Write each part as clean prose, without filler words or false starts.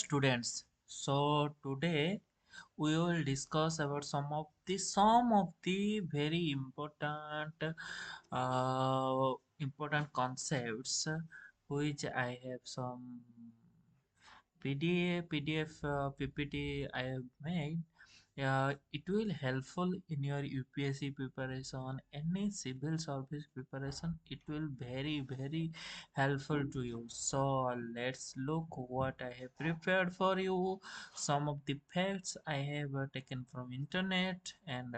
students. So today we will discuss about some of the very important concepts which I have some PDF PPT I have made. It will helpful in your UPSC preparation, any civil service preparation. It will very helpful to you. So let's look what I have prepared for you. Some of the facts I have taken from internet and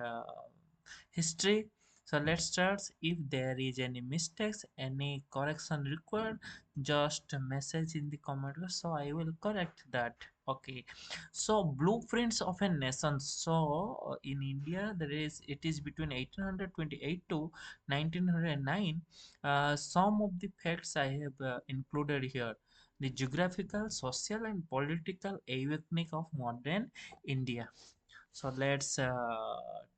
history. So let's start. If there is any mistakes, any correction required, just message in the comment box, so I will correct that. Okay, so blueprints of a nation. So in India, it is between 1828 to 1909. Some of the facts I have included here: the geographical, social, and political awakening of modern India. So let's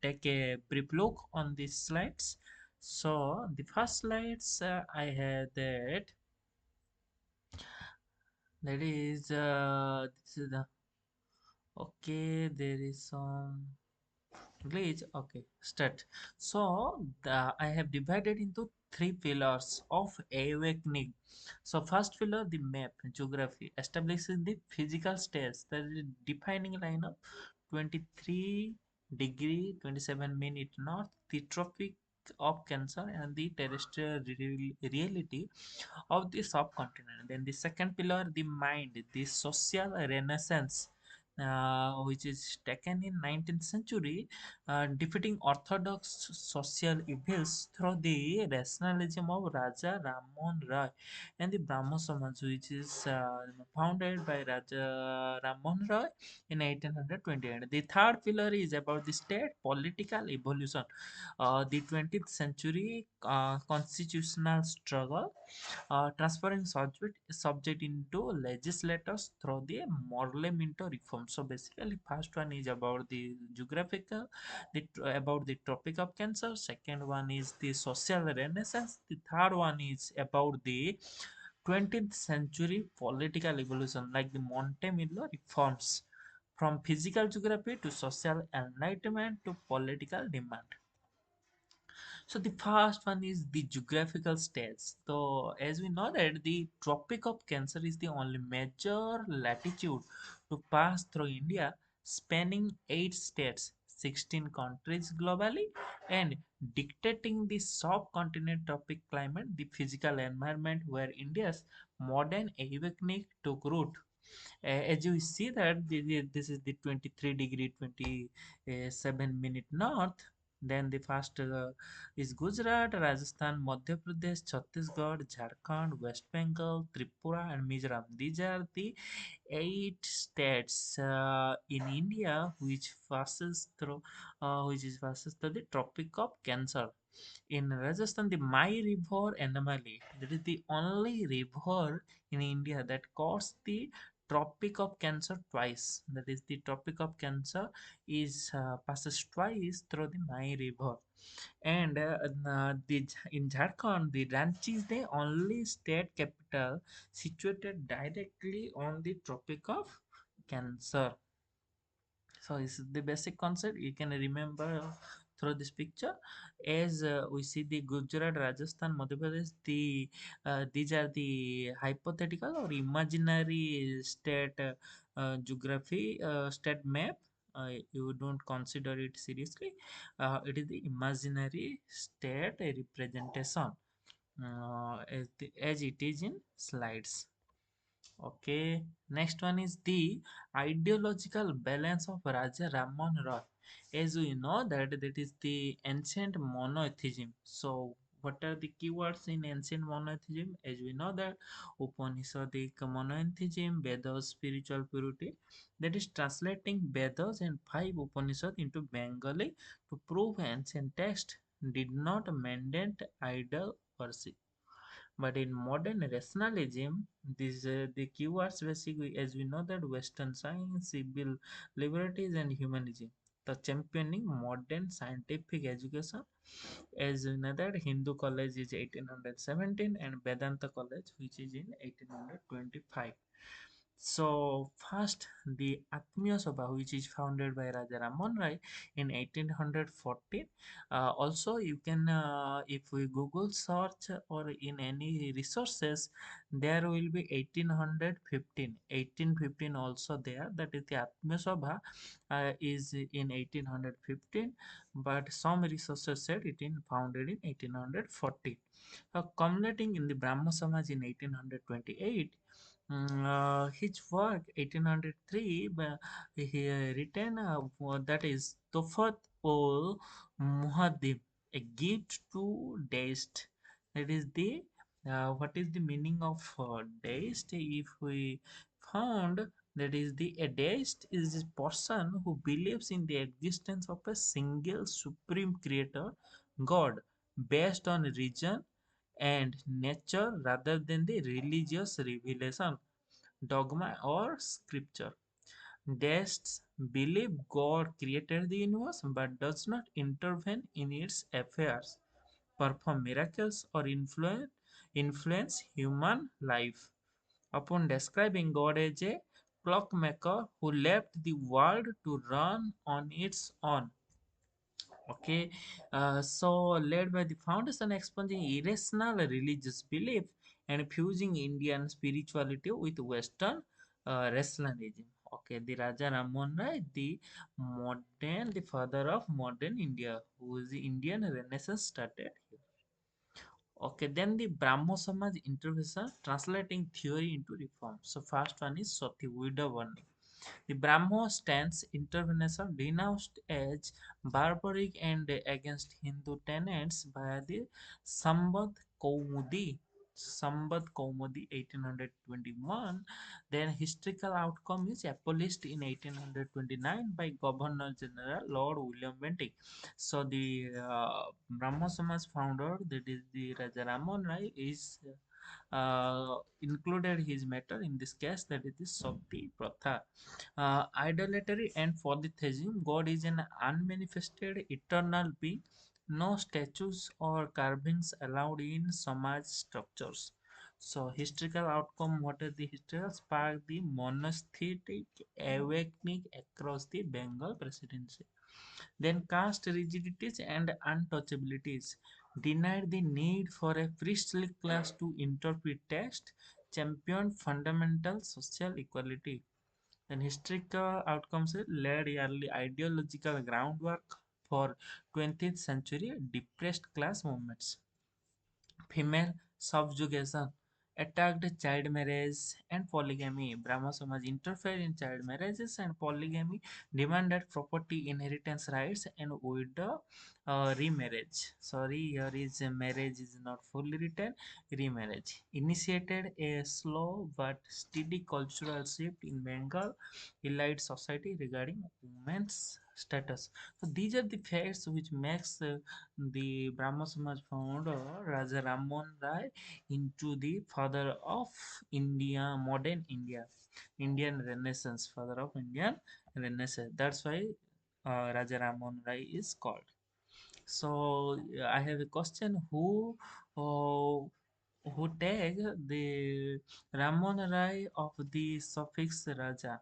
take a brief look on these slides. So the first slides I had this is the okay, there is some glitch. Okay, start. So I have divided into three pillars of awakening. So first pillar, the map, geography, establishing the physical states, that is defining line of 23 degree 27 minute north, the tropic of Cancer, and the terrestrial reality of the subcontinent. Then the second pillar, the mind, the social renaissance, which is taken in 19th century, defeating orthodox social evils through the rationalism of Raja Ram Mohan Roy and the Brahmo Samaj, which is founded by Raja Ram Mohan Roy in 1828. The third pillar is about the state political evolution, the 20th century constitutional struggle, transferring subject into legislators through the Morley-Minto reform. So basically, first one is about the geographical, about the Tropic of Cancer. Second one is the social renaissance. The third one is about the 20th century political evolution, like the Montemillo reforms, from physical geography to social enlightenment to political demand. So the first one is the geographical states. So as we know that the Tropic of Cancer is the only major latitude to pass through India, spanning 8 states, 16 countries globally, and dictating the subcontinent tropic climate, the physical environment where India's modern awakening took root. As you see that this is the 23 degree 27 minute north. Then the first is Gujarat, Rajasthan, Madhya Pradesh, Chhattisgarh, Jharkhand, West Bengal, Tripura, and Mizoram. These are the 8 states in India which is passes through the Tropic of Cancer. In Rajasthan, the Mai River anomaly, that is the only river in India that caused the Tropic of Cancer twice. That is, the Tropic of Cancer is passes twice through the Mai River. And in Jharkhand, the Ranchi is the only state capital situated directly on the Tropic of Cancer. So this is the basic concept you can remember through this picture. As we see the Gujarat, Rajasthan, Madhya Pradesh, these are the hypothetical or imaginary state geography state map. You don't consider it seriously. It is the imaginary state representation, as it is in slides. Okay, next one is the ideological balance of Raja Ram Mohan Roy. As we know that is the ancient monotheism. So what are the keywords in ancient monotheism? As we know that Upanishadic monotheism, Vedas, spiritual purity, that is translating Vedas and 5 Upanishads into Bengali to prove ancient text did not mandate idol worship. But in modern rationalism, these the keywords basically, as we know that Western science, civil liberties, and humanism. The championing modern scientific education, as we know that Hindu college is 1817 and Vedanta college, which is in 1825. So first, the Atmiya Sabha, which is founded by Raja Ram Mohan Roy in 1814. Also, you can, if we Google search or in any resources, there will be 1815. 1815 also there. That is the Atmiya Sabha is in 1815, but some resources said it in founded in 1814. Culminating in the Brahmo Samaj in 1828. His work 1803 he written that is Tofat ol Muhadim, a gift to deist. That is the what is the meaning of deist? If we found that is the a deist is a person who believes in the existence of a single supreme creator God based on reason and nature rather than the religious revelation, dogma, or scripture. Deists believe God created the universe but does not intervene in its affairs, perform miracles, or influence human life. Upon describing God as a clockmaker who left the world to run on its own. Okay, so led by the foundation expunging irrational religious belief and fusing Indian spirituality with Western rationalism. Okay, the Raja Ram Mohan Roy, the father of modern India, who is the Indian Renaissance started here. Okay, then the Brahmo Samaj intervention translating theory into reform. So first one is Sati widow warning. The Brahmo stance intervention denounced as barbaric and against Hindu tenets by the Sambad Kaumudi. Sambad Kaumudi 1821. Then historical outcome is abolished in 1829 by Governor General Lord William Bentinck. So the Brahmo Samaj founder, that is the Raja Ram Mohan Roy, is included his matter in this case, that is the Sakti Pratha. Idolatry and polytheism. God is an unmanifested eternal being. No statues or carvings allowed in Samaj structures. So historical outcome, what is the historical spark? The monastic awakening across the Bengal presidency. Then caste rigidities and untouchabilities denied the need for a priestly class to interpret text, championed fundamental social equality. Then historical outcomes laid early ideological groundwork for 20th century depressed class movements. Female subjugation attacked child marriage and polygamy. Brahma Samaj interfered in child marriages and polygamy, demanded property inheritance rights, and widow remarriage. Sorry, here is marriage is not fully written. Remarriage initiated a slow but steady cultural shift in Bengal elite society regarding women's status. So these are the facts which makes the Brahma Samaj founder Raja Ram Mohan Roy into the father of India, modern India, Indian Renaissance, father of Indian Renaissance. That's why Raja Ram Mohan Roy is called. So I have a question: uh, who take the Ram Mohan Roy of the suffix Raja?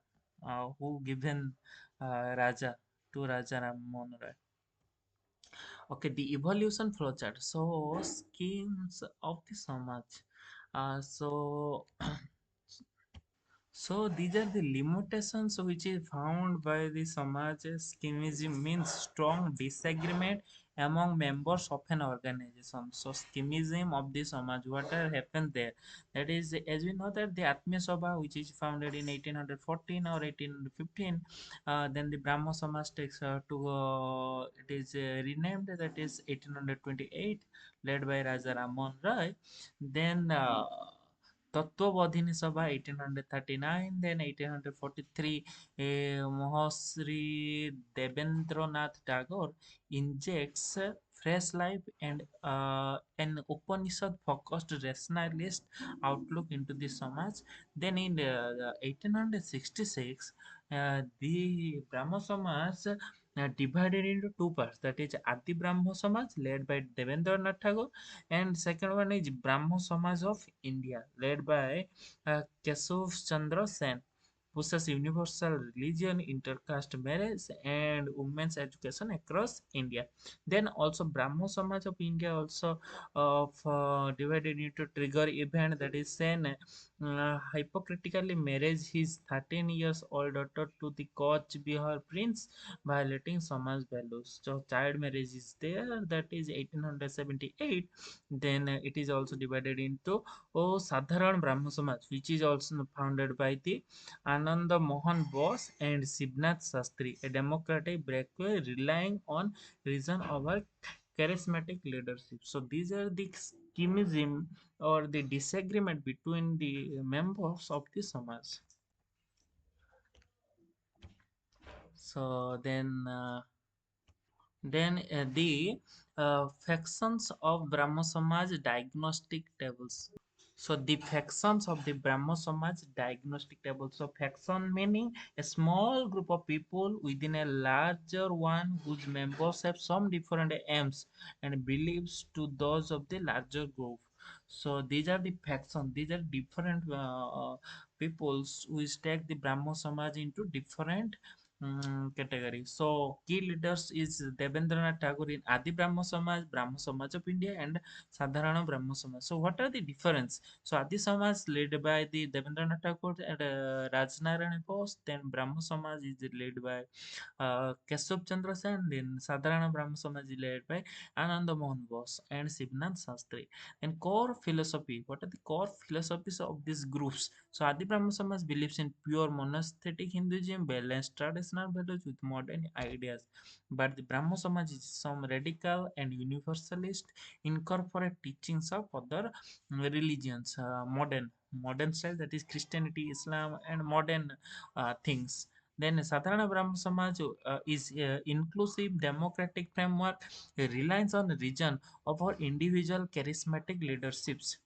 Who given Raja to Raja Ram Mohan Roy? Okay, the evolution flowchart. So schemes of the Samaj. So so these are the limitations which is found by the Samaj schemism means strong disagreement among members of an organization. So schemism of the Samaj, what happened there? That is, as we know that the Atmiya Sabha, which is founded in 1814 or 1815, then the Brahmo Samaj takes to it is renamed, that is 1828, led by Raja Ram Mohan Roy. Then Tattvabodhini Sabha 1839, then 1843, Mahasri Debendranath Tagore injects fresh life and an Upanishad focused rationalist outlook into the Samaj. Then in 1866, the Brahmo Samaj divided into two parts, that is Adi Brahmo Samaj led by Debendranath Tagore, and second one is Brahmo Samaj of India led by Keshav Chandra Sen. pushes universal religion, intercaste marriage, and women's education across India. Then also Brahmo Samaj of India also divided into trigger event, that is then hypocritically marriage his 13 years old daughter to the Koch Bihar prince, violating Samaj values. So child marriage is there, that is 1878. Then it is also divided into Sadharan Brahmo Samaj, which is also founded by the Ananda Mohan Bose and Shivnath Sastri, a democratic breakaway relying on reason over charismatic leadership. So these are the schemism or the disagreement between the members of the Samaj. So the factions of Brahmo Samaj diagnostic tables. So the factions of the Brahmo Samaj diagnostic table. So faction meaning a small group of people within a larger one whose members have some different aims and beliefs to those of the larger group. So these are the factions. These are different peoples which take the Brahmo Samaj into different category. So key leaders is Debendranath Tagore in Adi Brahmo Samaj of India, and Sadharana Brahmo Samaj. So what are the difference? So Adi Samaj led by the Debendranath Tagore and Rajnarayana Bose. Then Brahmo Samaj is led by Keshav Chandra Sen. Then Sadharana Brahmo Samaj is led by Ananda Mohan Bose and Shivnath Sastri. And core philosophy. What are the core philosophies of these groups? So Adi Brahmo Samaj believes in pure monastetic Hinduism, balanced traditional values with modern ideas. But the Brahmo Samaj is some radical and universalist, incorporate teachings of other religions, modern style, that is Christianity, Islam, and modern things. Then Sadharana Brahma Samaj is inclusive democratic framework, relies on region of our individual charismatic leaderships.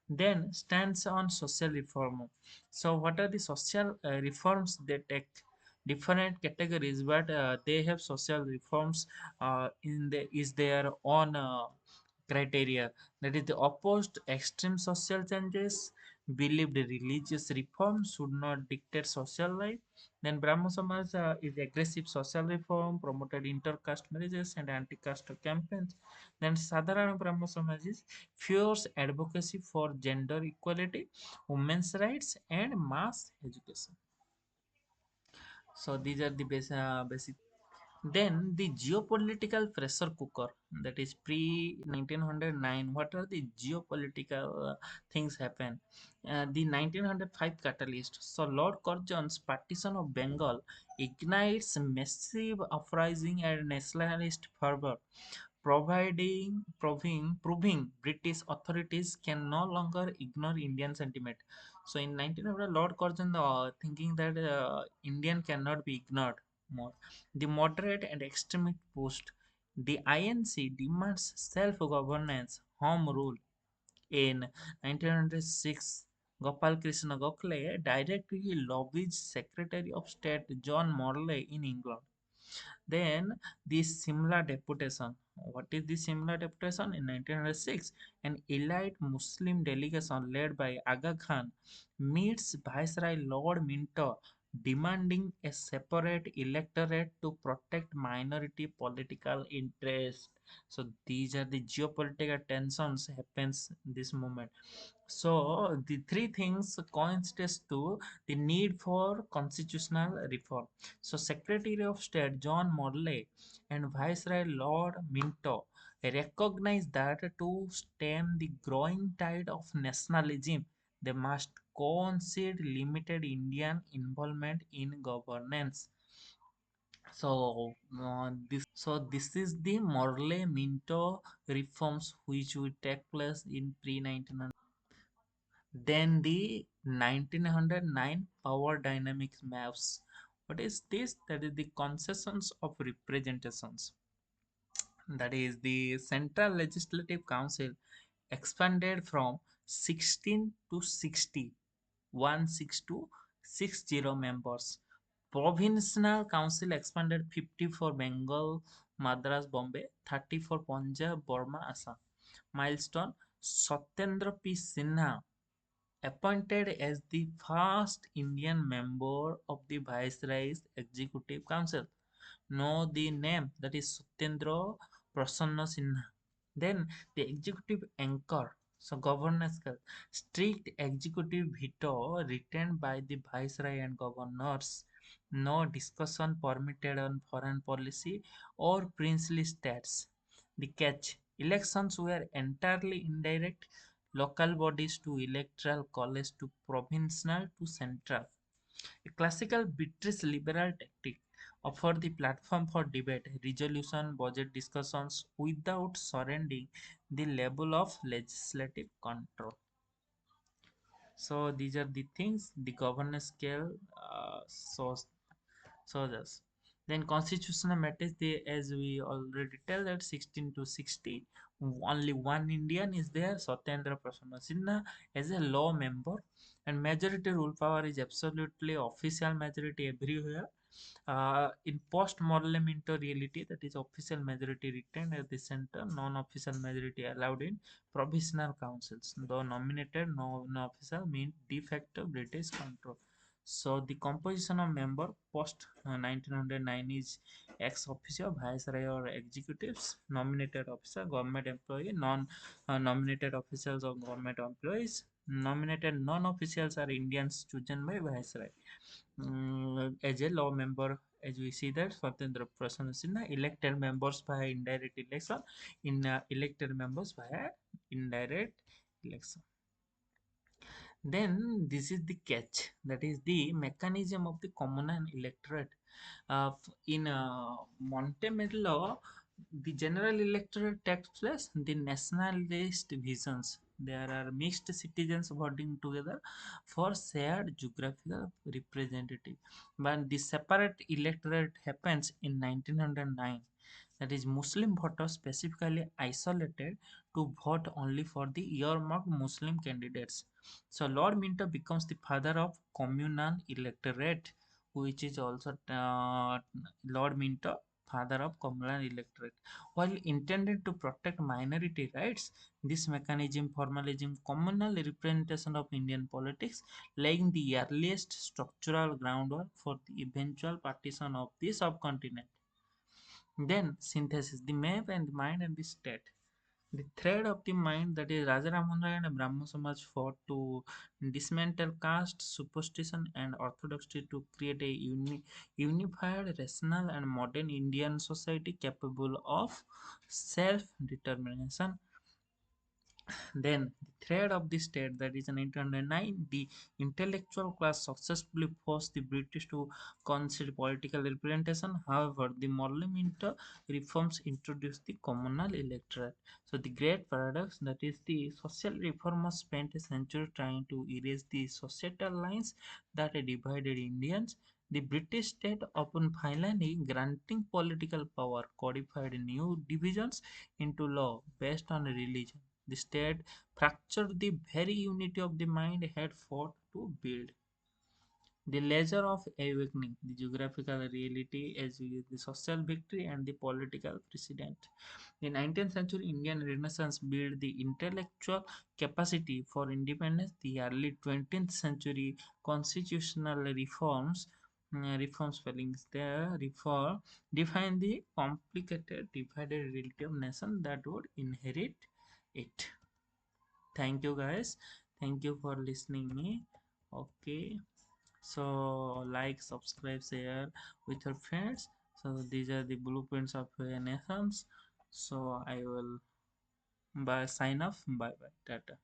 Then stands on social reform. So what are the social reforms they take? Different categories, but they have social reforms in the is their own criteria. That is the opposed extreme social changes, believed religious reform should not dictate social life. Then Brahmo Samaj is aggressive social reform, promoted intercaste marriages and anti-caste campaigns. Then Sadharana Brahmo Samaj is fierce advocacy for gender equality, women's rights, and mass education. So these are the basic. Then the geopolitical pressure cooker, that is pre 1909. What are the geopolitical things happen? The 1905 catalyst. So Lord Curzon's partition of Bengal ignites massive uprising and nationalist fervor, proving British authorities can no longer ignore Indian sentiment. So in 1900, Lord Curzon thinking that Indian cannot be ignored more. The moderate and extremist post. The INC demands self-governance, home rule. In 1906, Gopal Krishna Gokhale directly lobbies Secretary of State John Morley in England. Then the Simla deputation. What is the Simla deputation? In 1906, an elite Muslim delegation led by Aga Khan meets Viceroy Lord Minto, demanding a separate electorate to protect minority political interests. So these are the geopolitical tensions happens in this moment. So the three things coincides to the need for constitutional reform. So Secretary of State John Morley and Viceroy Lord Minto recognized that to stem the growing tide of nationalism, they must concede limited Indian involvement in governance. So this is the Morley Minto reforms which will take place in pre 1900. Then the 1909 power dynamics maps. What is this? That is the concessions of representations. That is the Central Legislative Council expanded from 16 to 60, 16 to 60 members. Provincial Council expanded 50 for Bengal, Madras, Bombay, 30 for Punjab, Burma, Assam. Milestone Satyendra P. Sinha appointed as the first Indian member of the Viceroy's Executive Council. Know the name, that is Satyendra Prasanna Sinha. Then the executive anchor, so governance, strict executive veto retained by the viceroy and governors. No discussion permitted on foreign policy or princely states. The catch: elections were entirely indirect, local bodies to electoral college to provincial to central. A classical British liberal tactic offered the platform for debate, resolution, budget discussions without surrendering the level of legislative control. So these are the things the governance scale shows us. Then constitutional matters, they, as we already tell, that 16 to 60, only one Indian is there, Satyendra Prasanna Sinha, as a law member, and majority rule power is absolutely official majority everywhere. In post-Parliamentary reality, that is official majority retained at the center, non-official majority allowed in provisional councils. Though nominated, non-official means de facto British control. So the composition of member post 1909 is ex officio, viceroy or executives, nominated officer, government employee, non-nominated officials or government employees. Nominated non-officials are Indians chosen by viceroy. As a law member, as we see that Swatendra Prasanna Sinha, elected members via indirect election, in elected members via indirect election. Then this is the catch, that is the mechanism of the communal electorate. In Montemello, the general electorate takes place, the nationalist visions. There are mixed citizens voting together for shared geographical representative. But the separate electorate happens in 1909. That is, Muslim voters specifically isolated to vote only for the earmarked Muslim candidates. So Lord Minto becomes the father of communal electorate, which is also Lord Minto, father of communal electorate. While intended to protect minority rights, this mechanism formalizes communal representation of Indian politics, laying the earliest structural groundwork for the eventual partition of the subcontinent. Then synthesis, the map and the mind and the state. The thread of the mind, that is Raja Ram Mohan Roy and Brahmo Samaj fought to dismantle caste, superstition and orthodoxy to create a unified, rational and modern Indian society capable of self-determination. Then the thread of the state, that is in 1809, the intellectual class successfully forced the British to concede political representation. However, the Parliamentary reforms introduced the communal electorate. So the great paradox, that is the social reformers spent a century trying to erase the societal lines that divided Indians. The British state, upon finally granting political power, codified new divisions into law based on religion. The state fractured the very unity of the mind had fought to build. The leisure of awakening, the geographical reality as the social victory and the political precedent. The 19th century Indian Renaissance built the intellectual capacity for independence. The early 20th century constitutional reforms spellings there, reform define the complicated divided reality of nation that would inherit it. Thank you guys, thank you for listening me. Okay, so like, subscribe, share with your friends. So these are the blueprints of nations. So I will bye, sign off, bye bye, tata.